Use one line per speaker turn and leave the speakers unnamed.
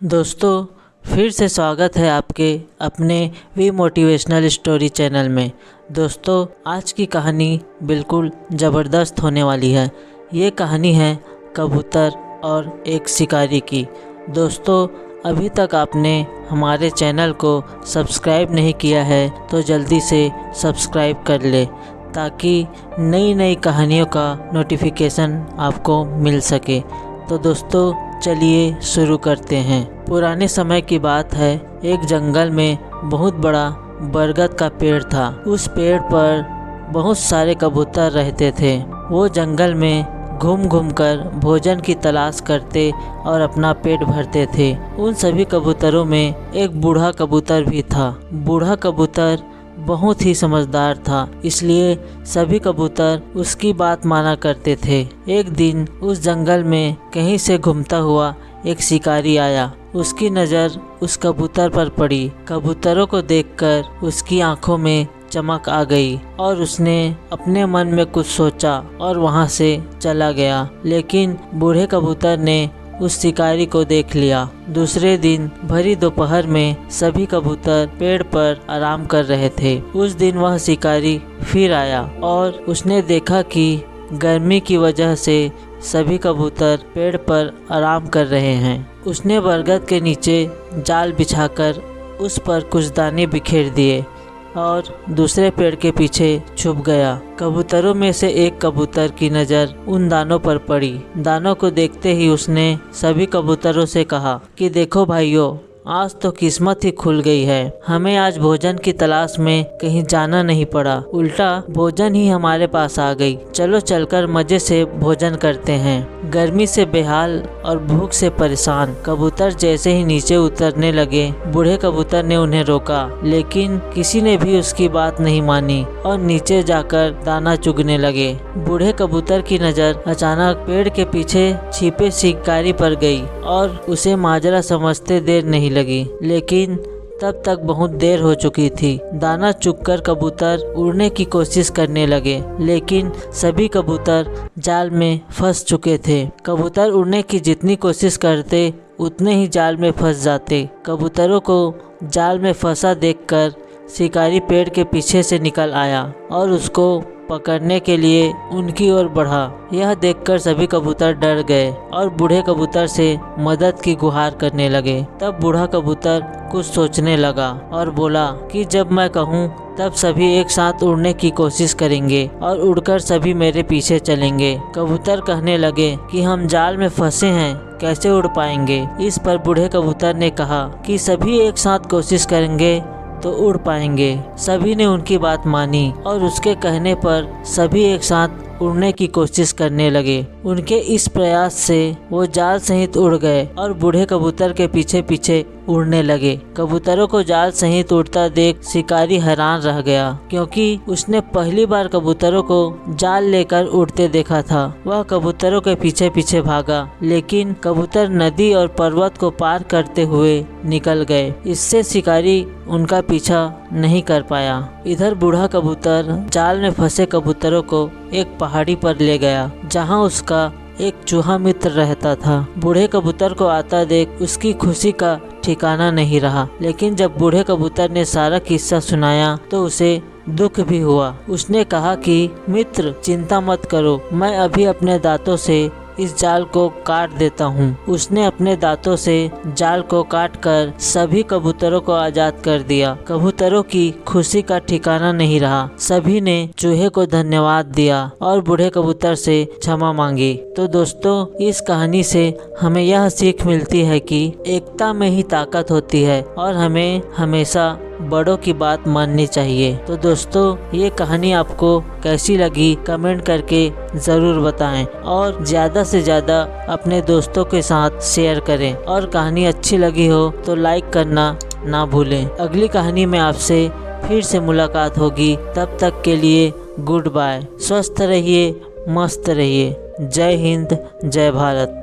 दोस्तों, फिर से स्वागत है आपके अपने वी मोटिवेशनल स्टोरी चैनल में। दोस्तों, आज की कहानी बिल्कुल ज़बरदस्त होने वाली है। ये कहानी है कबूतर और एक शिकारी की। दोस्तों, अभी तक आपने हमारे चैनल को सब्सक्राइब नहीं किया है तो जल्दी से सब्सक्राइब कर ले, ताकि नई नई कहानियों का नोटिफिकेशन आपको मिल सके। तो दोस्तों, चलिए शुरू करते हैं। पुराने समय की बात है, एक जंगल में बहुत बड़ा बरगद का पेड़ था। उस पेड़ पर बहुत सारे कबूतर रहते थे। वो जंगल में घूम घूम कर भोजन की तलाश करते और अपना पेट भरते थे। उन सभी कबूतरों में एक बूढ़ा कबूतर भी था। बूढ़ा कबूतर बहुत ही समझदार था, इसलिए सभी कबूतर उसकी बात माना करते थे। एक दिन उस जंगल में कहीं से घूमता हुआ एक शिकारी आया। उसकी नज़र उस कबूतर पर पड़ी। कबूतरों को देखकर उसकी आंखों में चमक आ गई और उसने अपने मन में कुछ सोचा और वहां से चला गया। लेकिन बूढ़े कबूतर ने उस शिकारी को देख लिया। दूसरे दिन भरी दोपहर में सभी कबूतर पेड़ पर आराम कर रहे थे। उस दिन वह शिकारी फिर आया और उसने देखा कि गर्मी की वजह से सभी कबूतर पेड़ पर आराम कर रहे हैं। उसने बरगद के नीचे जाल बिछाकर उस पर कुछ दाने बिखेर दिए और दूसरे पेड़ के पीछे छुप गया। कबूतरों में से एक कबूतर की नज़र उन दानों पर पड़ी। दानों को देखते ही उसने सभी कबूतरों से कहा कि देखो भाइयों, आज तो किस्मत ही खुल गई है। हमें आज भोजन की तलाश में कहीं जाना नहीं पड़ा, उल्टा भोजन ही हमारे पास आ गई। चलो चलकर मजे से भोजन करते हैं। गर्मी से बेहाल और भूख से परेशान कबूतर जैसे ही नीचे उतरने लगे, बूढ़े कबूतर ने उन्हें रोका, लेकिन किसी ने भी उसकी बात नहीं मानी और नीचे जाकर दाना चुगने लगे। बूढ़े कबूतर की नज़र अचानक पेड़ के पीछे छिपे शिकारी पर गई और उसे माजरा समझते देर नहीं लगी, लेकिन तब तक बहुत देर हो चुकी थी। दाना चुगकर कबूतर उड़ने की कोशिश करने लगे, लेकिन सभी कबूतर जाल में फंस चुके थे। कबूतर उड़ने की जितनी कोशिश करते उतने ही जाल में फंस जाते। कबूतरों को जाल में फंसा देखकर शिकारी पेड़ के पीछे से निकल आया और उसको पकड़ने के लिए उनकी ओर बढ़ा। यह देखकर सभी कबूतर डर गए और बूढ़े कबूतर से मदद की गुहार करने लगे। तब बूढ़ा कबूतर कुछ सोचने लगा और बोला कि जब मैं कहूँ तब सभी एक साथ उड़ने की कोशिश करेंगे और उड़कर सभी मेरे पीछे चलेंगे। कबूतर कहने लगे कि हम जाल में फंसे हैं, कैसे उड़ पाएंगे। इस पर बूढ़े कबूतर ने कहा कि सभी एक साथ कोशिश करेंगे तो उड़ पाएंगे। सभी ने उनकी बात मानी और उसके कहने पर सभी एक साथ उड़ने की कोशिश करने लगे। उनके इस प्रयास से वो जाल सहित उड़ गए और बूढ़े कबूतर के पीछे पीछे उड़ने लगे। कबूतरों को जाल सहित उड़ता देख शिकारी हैरान रह गया, क्योंकि उसने पहली बार कबूतरों को जाल लेकर उड़ते देखा था। वह कबूतरों के पीछे पीछे भागा, लेकिन कबूतर नदी और पर्वत को पार करते हुए निकल गए। इससे शिकारी उनका पीछा नहीं कर पाया। इधर बूढ़ा कबूतर जाल में फंसे कबूतरों को एक पहाड़ी पर ले गया, जहां उसका एक चूहा मित्र रहता था। बूढ़े कबूतर को आता देख उसकी खुशी का ठिकाना नहीं रहा, लेकिन जब बूढ़े कबूतर ने सारा किस्सा सुनाया तो उसे दुख भी हुआ। उसने कहा कि मित्र, चिंता मत करो, मैं अभी अपने दांतों से इस जाल को काट देता हूँ। उसने अपने दांतों से जाल को काटकर सभी कबूतरों को आजाद कर दिया। कबूतरों की खुशी का ठिकाना नहीं रहा। सभी ने चूहे को धन्यवाद दिया और बूढ़े कबूतर से क्षमा मांगी। तो दोस्तों, इस कहानी से हमें यह सीख मिलती है कि एकता में ही ताकत होती है और हमें हमेशा बड़ों की बात माननी चाहिए। तो दोस्तों, ये कहानी आपको कैसी लगी कमेंट करके ज़रूर बताएं और ज़्यादा से ज़्यादा अपने दोस्तों के साथ शेयर करें। और कहानी अच्छी लगी हो तो लाइक करना ना भूलें। अगली कहानी में आपसे फिर से मुलाकात होगी। तब तक के लिए गुड बाय। स्वस्थ रहिए, मस्त रहिए। जय हिंद, जय भारत।